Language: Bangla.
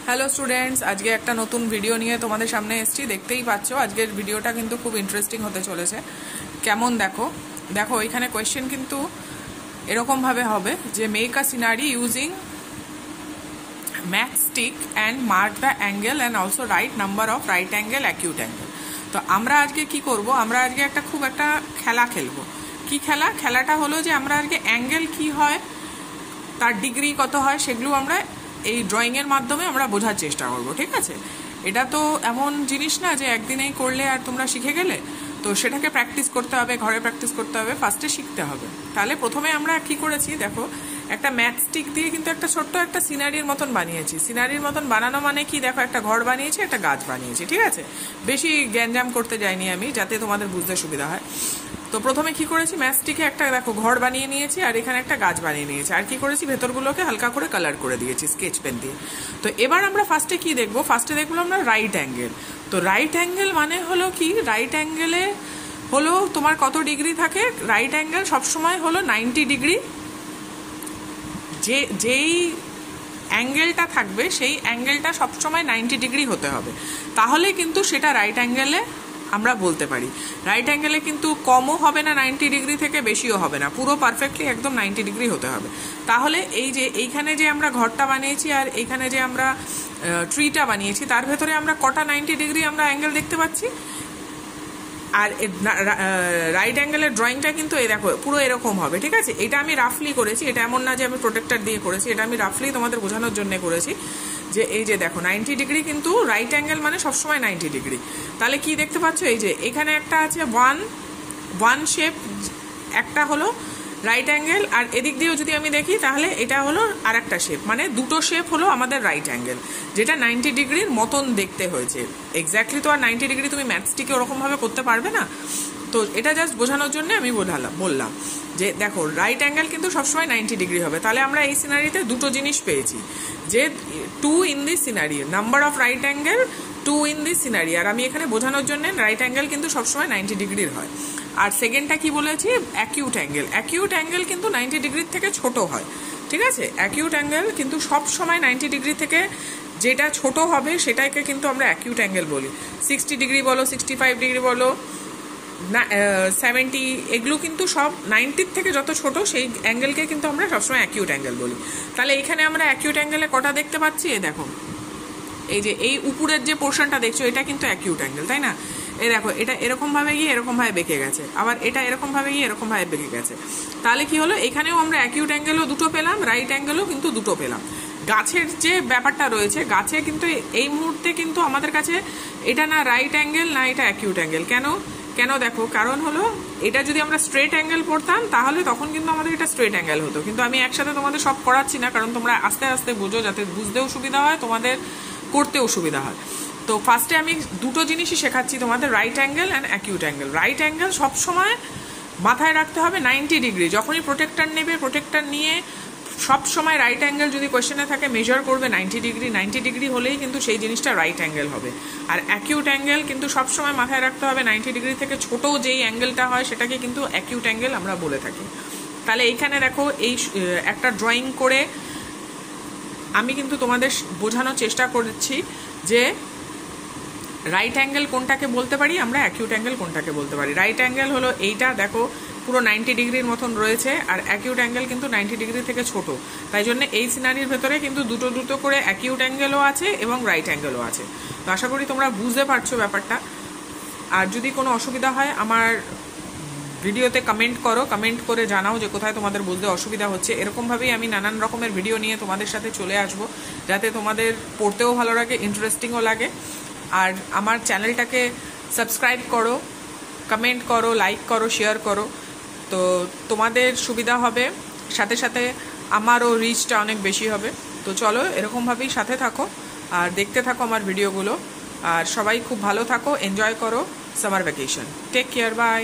হ্যালো স্টুডেন্টস, আজকে একটা নতুন ভিডিও নিয়ে তোমাদের সামনে এসেছি। দেখতেই পাচ্ছ আজকের ভিডিওটা কিন্তু খুব ইন্টারেস্টিং হতে চলেছে। কেমন দেখো দেখো এখানে কোয়েশ্চেন কিন্তু এরকমভাবে হবে যে make a scenery using matchstick and mark the angle and also write number of right angle acute angle. তো আমরা আজকে কি করব, আমরা আজকে একটা খেলা খেলবো। কি খেলাটা হলো যে আমরা আজকে অ্যাঙ্গেল কি হয়, তার ডিগ্রি কত হয়, সেগুলো আমরা এই ড্রয়িংয়ের মাধ্যমে আমরা বোঝার চেষ্টা করব। ঠিক আছে, এটা তো এমন জিনিস না যে একদিনেই করলে আর তোমরা শিখে গেলে। তো সেটাকে প্র্যাকটিস করতে হবে, ঘরে প্র্যাকটিস করতে হবে, ফার্স্টে শিখতে হবে। তাহলে প্রথমে আমরা কি করেছি দেখো, একটা ম্যাথস্টিক দিয়ে কিন্তু একটা ছোট্ট একটা সিনারির মতন বানিয়েছি। সিনারির মতন বানানো মানে কি, দেখো একটা ঘর বানিয়েছি, একটা গাছ বানিয়েছি। ঠিক আছে, বেশি গ্যাঞ্জাম করতে যাইনি আমি, যাতে তোমাদের বুঝতে সুবিধা হয়। তো প্রথমে কি করেছি, ম্যাথস্টিকে একটা দেখো ঘর বানিয়ে নিয়েছি, আর এখানে একটা গাছ বানিয়ে নিয়েছি। আর কি করেছি, ভেতরগুলোকে হালকা করে কালার করে দিয়েছি স্কেচ পেন দিয়ে। তো এবার আমরা ফার্স্টে কি দেখবো, ফার্স্টে দেখবো আমরা রাইট অ্যাঙ্গেল। তো রাইট অ্যাঙ্গেল মানে হলো কি, রাইট অ্যাঙ্গেলে হলো তোমার কত ডিগ্রি থাকে। রাইট অ্যাঙ্গেল সবসময় হলো 90 ডিগ্রি। যেই অ্যাঙ্গেলটা থাকবে সেই অ্যাঙ্গেলটা সবসময় 90 ডিগ্রি হতে হবে, তাহলে কিন্তু সেটা রাইট অ্যাঙ্গেলে আমরা বলতে পারি। রাইট অ্যাঙ্গেলে কিন্তু কমও হবে না 90 ডিগ্রি থেকে, বেশিও হবে না, পুরো পারফেক্টলি একদম 90 ডিগ্রি হতে হবে। তাহলে এই যে এইখানে যে আমরা ঘরটা বানিয়েছি আর এইখানে যে আমরা ট্রিটা বানিয়েছি, তার ভেতরে আমরা কটা 90 ডিগ্রি আমরা অ্যাঙ্গেল দেখতে পাচ্ছি। আর রাইট অ্যাঙ্গেলের ড্রয়িংটা কিন্তু এই দেখো পুরো এরকম হবে। ঠিক আছে, এটা আমি রাফলি করেছি, এটা এমন না যে আমি প্রোটেক্টর দিয়ে করেছি, এটা আমি রাফলি তোমাদের বোঝানোর জন্য করেছি যে এই যে দেখো 90 ডিগ্রি কিন্তু রাইট অ্যাঙ্গেল মানে সবসময় 90 ডিগ্রি। তাহলে কি দেখতে পাচ্ছ, এই যে এখানে একটা আছে ওয়ান শেপ, একটা হলো রাইট অ্যাঙ্গেল, আর এদিক দিয়েও যদি আমি দেখি তাহলে এটা হলো আর একটা শেপ, মানে দুটো শেপ হলো আমাদের রাইট অ্যাঙ্গেল, যেটা 90 ডিগ্রির মতন দেখতে হয়েছে। এক্স্যাক্টলি তো আর 90 ডিগ্রি তুমি ম্যাথস্টিকে ওরকমভাবে করতে পারবে না। তো এটা জাস্ট বোঝানোর জন্য আমি বললাম যে দেখো রাইট অ্যাঙ্গেল কিন্তু সবসময় 90 ডিগ্রি হবে। তাহলে আমরা এই সিনারিতে দুটো জিনিস পেয়েছি, যে 2 in this scenery, number of right angle 2 in this scenery. আর আমি এখানে বোঝানোর জন্য রাইট অ্যাঙ্গেল কিন্তু সবসময় 90 ডিগ্রির হয়। আর সেকেন্ডটা কি বলেছি, অ্যাকিউট অ্যাঙ্গেল। অ্যাকিউট অ্যাঙ্গেল কিন্তু 90 ডিগ্রির থেকে ছোট হয়। ঠিক আছে, অ্যাকিউট অ্যাঙ্গেল কিন্তু সব সময় 90 ডিগ্রি থেকে যেটা ছোট হবে সেটাকে কিন্তু আমরা অ্যাকিউট অ্যাঙ্গেল বলি। 60 ডিগ্রি বলো, 65 ডিগ্রি বলো, 70, এগুলো কিন্তু সব 90 থেকে যত ছোট সেই অ্যাঙ্গেলকে কিন্তু আমরা সবসময় অ্যাকিউট অ্যাঙ্গেল বলি। তাহলে এখানে আমরা অ্যাকিউট অ্যাঙ্গেলে কটা দেখতে পাচ্ছি, এই দেখো এই যে এই উপরের যে পোর্শনটা দেখছো এটা কিন্তু অ্যাকিউট অ্যাঙ্গেল, তাই না? এই দেখো এটা এরকম ভাবে গিয়ে এরকম ভাবে বেঁকে গেছে, আবার এটা এরকম ভাবে গিয়ে এরকম ভাবে বেঁকে গেছে। তাহলে কি হলো, এখানেও আমরা অ্যাকিউট অ্যাঙ্গেলও দুটো পেলাম, রাইট অ্যাঙ্গেলও কিন্তু দুটো পেলাম। গাছের যে ব্যাপারটা রয়েছে, গাছে কিন্তু এই মুহূর্তে কিন্তু আমাদের কাছে এটা না রাইট অ্যাঙ্গেল না এটা অ্যাকিউট অ্যাঙ্গেল। কেন দেখো, কারণ হলো এটা যদি আমরা স্ট্রেট অ্যাঙ্গেল পড়তাম তাহলে তখন কিন্তু আমাদের এটা স্ট্রেট অ্যাঙ্গেল হতো। কিন্তু আমি একসাথে তোমাদের সব করাচ্ছি না, কারণ তোমরা আস্তে আস্তে বুঝো, যাতে বুঝতেও সুবিধা হয়, তোমাদের করতেও সুবিধা হয়। তো ফার্স্টে আমি দুটো জিনিসই শেখাচ্ছি তোমাদের, right angle and acute angle. Right angle সবসময় মাথায় রাখতে হবে 90 ডিগ্রি। যখনই প্রোটেক্টর নেবে, প্রোটেক্টর নিয়ে সব সময় রাইট অ্যাঙ্গেল যদি কোয়েশ্চেনে থাকে মেজার করবে 90 ডিগ্রি। 90 ডিগ্রি হলেই কিন্তু সেই জিনিসটা রাইট অ্যাঙ্গেল হবে। আর অ্যাকিউট অ্যাঙ্গেল কিন্তু সব সময় মাথায় রাখতে হবে 90 ডিগ্রি থেকে ছোট যেই অ্যাঙ্গেলটা হয় সেটাকে কিন্তু অ্যাকিউট অ্যাঙ্গেল আমরা বলে থাকি। তাহলে এইখানে দেখো এই একটা ড্রয়িং করে আমি কিন্তু তোমাদের বোঝানোর চেষ্টা করছি যে রাইট অ্যাঙ্গেল কোনটাকে বলতে পারি আমরা, অ্যাকিউট অ্যাঙ্গেল কোনটাকে বলতে পারি। রাইট অ্যাঙ্গেল হলো এইটা, দেখো পুরো 90 ডিগ্রির মতন রয়েছে, আর অ্যাকিউট অ্যাঙ্গেল কিন্তু 90 ডিগ্রি থেকে ছোট। তাই জন্য এই সিনারির ভেতরে কিন্তু দুটো করে অ্যাকিউট অ্যাঙ্গেলও আছে এবং রাইট অ্যাঙ্গেলও আছে। তো আশা করি তোমরা বুঝতে পারছো ব্যাপারটা। আর যদি কোনো অসুবিধা হয় আমার ভিডিওতে কমেন্ট করো, কমেন্ট করে জানাও যে কোথায় তোমাদের বুঝতে অসুবিধা হচ্ছে। এরকমভাবেই আমি নানান রকমের ভিডিও নিয়ে তোমাদের সাথে চলে আসবো, যাতে তোমাদের পড়তেও ভালো লাগে, ইন্টারেস্টিংও লাগে। আর আমার চ্যানেলটাকে সাবস্ক্রাইব করো, কমেন্ট করো, লাইক করো, শেয়ার করো, তো তোমাদের সুবিধা হবে, সাথে সাথে আমারও রিচটা অনেক বেশি হবে। তো চলো এরকমভাবেই সাথে থাকো আর দেখতে থাকো আমার ভিডিওগুলো। আর সবাই খুব ভালো থাকো, এনজয় করো summer vacation. Take care, by.